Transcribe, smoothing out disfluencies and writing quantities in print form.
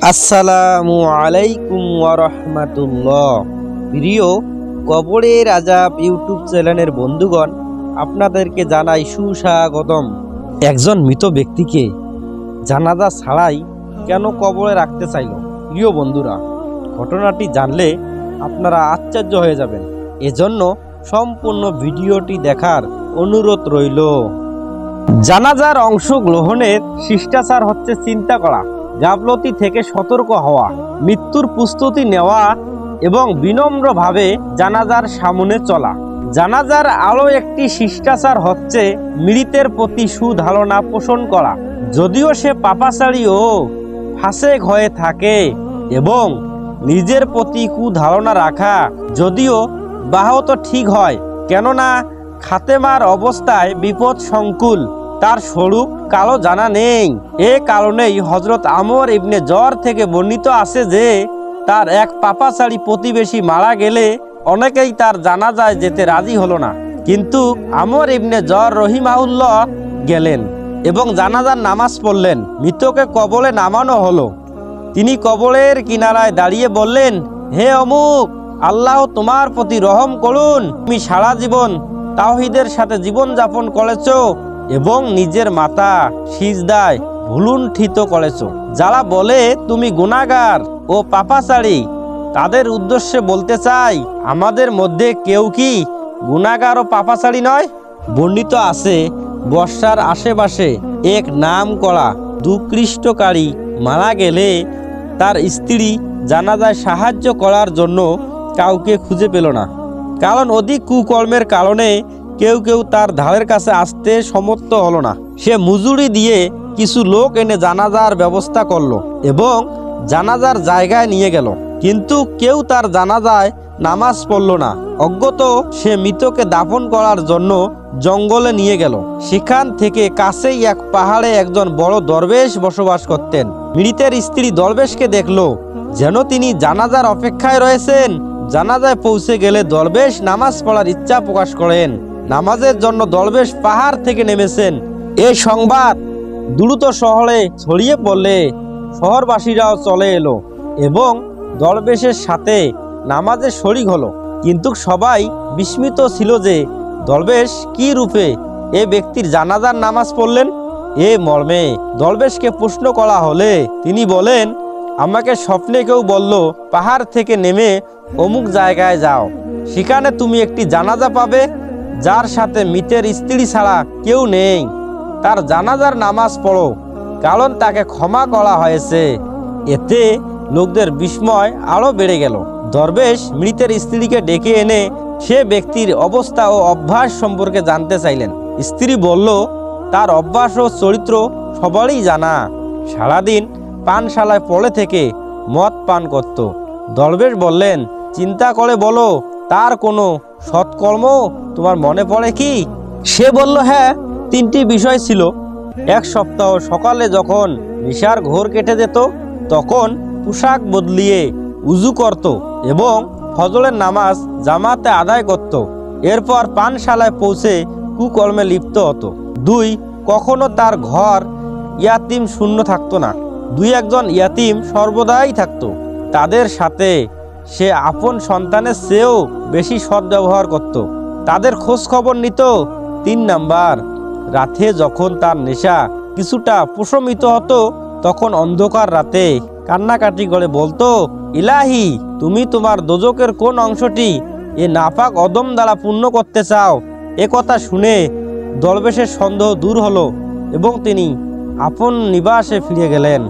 আসসালামু আলাইকুম ওয়া রাহমাতুল্লাহ। প্রিয় কবরের আযাব ইউটিউব চ্যানেলের বন্ধুগণ, আপনাদেরকে জানাই সুস্বাগতম। একজন মৃত ব্যক্তিকে জানাজা ছাড়াই কেন কবরে রাখতে চাইল? প্রিয় বন্ধুরা, ঘটনাটি জানলে আপনারা আশ্চর্য হয়ে যাবেন। এজন্য সম্পূর্ণ ভিডিওটি দেখার অনুরোধ রইল। জানাজার অংশগ্রহণের শিষ্টাচার হচ্ছে চিন্তা করা, গাফলতি থেকে সতর্ক হওয়া, মৃত্যুর প্রস্তুতি নেওয়া এবং বিনম্রভাবে জানাজার সামনে চলা। জানাজার আরও একটি শিষ্টাচার হচ্ছে মৃতের প্রতি সুধারণা পোষণ করা। যদিও সে পাপাচারী ও ফাসেক হয়ে থাকে এবং নিজের প্রতি কুধারণা রাখা যদিও বাহত ঠিক হয়, কেননা খাতেমার অবস্থায় বিপদ সংকুল, তার স্বরূপ কালো জানা নেই। এ কারণেই হযরত আমর ইবনে জর থেকে বর্ণিত আছে যে তার এক পাপাচারী প্রতিবেশী মারা গেলে অনেকেই তার জানাজায় যেতে রাজি হলো না, কিন্তু আমর ইবনে জর রহিমাহুল্লাহ গেলেন এবং জানাজার নামাজ পড়লেন। মৃতকে কবরে নামানো হলো। তিনি কবরের কিনারায় দাঁড়িয়ে বললেন, হে অমুক, আল্লাহ তোমার প্রতি রহম করুন। তুমি সারা জীবন তাওহীদের সাথে জীবন যাপন করেছো এবং নিজের মাথা সিজদায় ভুলুণ্ঠিত করেছো। যারা বলে তুমি গুনাহগার ও পাপাচারী, তাদের উদ্দেশ্যে বলতে চাই, আমাদের মধ্যে কেউ কি গুনাহগার ও পাপাচারী নয়? বর্ণিত আছে, বর্ষার আশেপাশে এক নাম করা দুকৃষ্টকারী মারা গেলে তার স্ত্রী জানাজায় সাহায্য করার জন্য কাউকে খুঁজে পেল না, কারণ অধিক কুকর্মের কারণে কেউ কেউ তার ধারের কাছে আসতে সমর্থ হলো না। সে মজুরি দিয়ে কিছু লোক এনে জানাজার ব্যবস্থা করলো এবং জানাজার জায়গায় নিয়ে গেল, কিন্তু কেউ তার জানাজায় নামাজ পড়ল না। অজ্ঞত সে মৃতকে দাফন করার জন্য জঙ্গলে নিয়ে গেল। সেখান থেকে কাছেই এক পাহাড়ে একজন বড় দরবেশ বসবাস করতেন। মৃতের স্ত্রী দরবেশকে দেখলো যেন তিনি জানাজার অপেক্ষায় রয়েছেন। জানাজায় পৌঁছে গেলে দরবেশ নামাজ পড়ার ইচ্ছা প্রকাশ করেন। নামাজের জন্য দরবেশ পাহাড় থেকে নেমেছেন। এই সংবাদ দ্রুত শহরে ছড়িয়ে পড়লে শহরবাসীরাও চলে এলো এবং দরবেশের সাথে নামাজে শরীক হলো, কিন্তু সবাই বিস্মিত ছিল যে দরবেশ কি রূপে এ ব্যক্তির জানাজার নামাজ পড়লেন। এ মর্মে দরবেশকে প্রশ্ন করা হলে তিনি বলেন, আমাকে স্বপ্নে কেউ বলল পাহাড় থেকে নেমে অমুক জায়গায় যাও, সেখানে তুমি একটি জানাজা পাবে যার সাথে মৃতের স্ত্রী ছাড়া কেউ নেই। তার জানাজার নামাজ পড়ো, কারণ তাকে ক্ষমা করা হয়েছে। এতে লোকদের বিস্ময় আরো বেড়ে গেল। দরবেশ মৃতের স্ত্রীকে ডেকে এনে সে ব্যক্তির অবস্থা ও অভ্যাস সম্পর্কে জানতে চাইলেন। স্ত্রী বলল, তার অভ্যাস ও চরিত্র সবারই জানা, সারাদিন পানশালায় পড়ে থেকে মদ পান করত। দরবেশ বললেন, চিন্তা করে বলো, তার কোনো সৎকর্ম তোমার মনে পড়ে কি? সে বলল, হ্যাঁ, 3টি বিষয় ছিল। এক সপ্তাহ সকালে যখন নিশার ঘোর কেটে যেত তখন পোশাক বদলিয়ে উজু করত এবং ফজরের নামাজ জামাতে আদায় করত। এরপর পানশালায় পৌঁছে কুকর্মে লিপ্ত হতো। 2, কখনো তার ঘর ইয়াতিম শূন্য থাকতো না। 2-1 ইয়াতিম সর্বদাই থাকতো। তাদের সাথে সে আপন সন্তানের চেয়েও বেশি সদ্ব্যবহার করত, তাদের খোঁজ খবর নিত। 3 নাম্বার, রাতে যখন তার নেশা কিছুটা প্রশমিত হতো তখন অন্ধকার রাতে কান্নাকাটি করে বলতো, ইলাহি, তুমি তোমার দোজকের কোন অংশটি এ নাপাক অদম দ্বারা পূর্ণ করতে চাও? এ কথা শুনে দরবেশের সন্দেহ দূর হলো এবং তিনি আপন নিবাসে ফিরে গেলেন।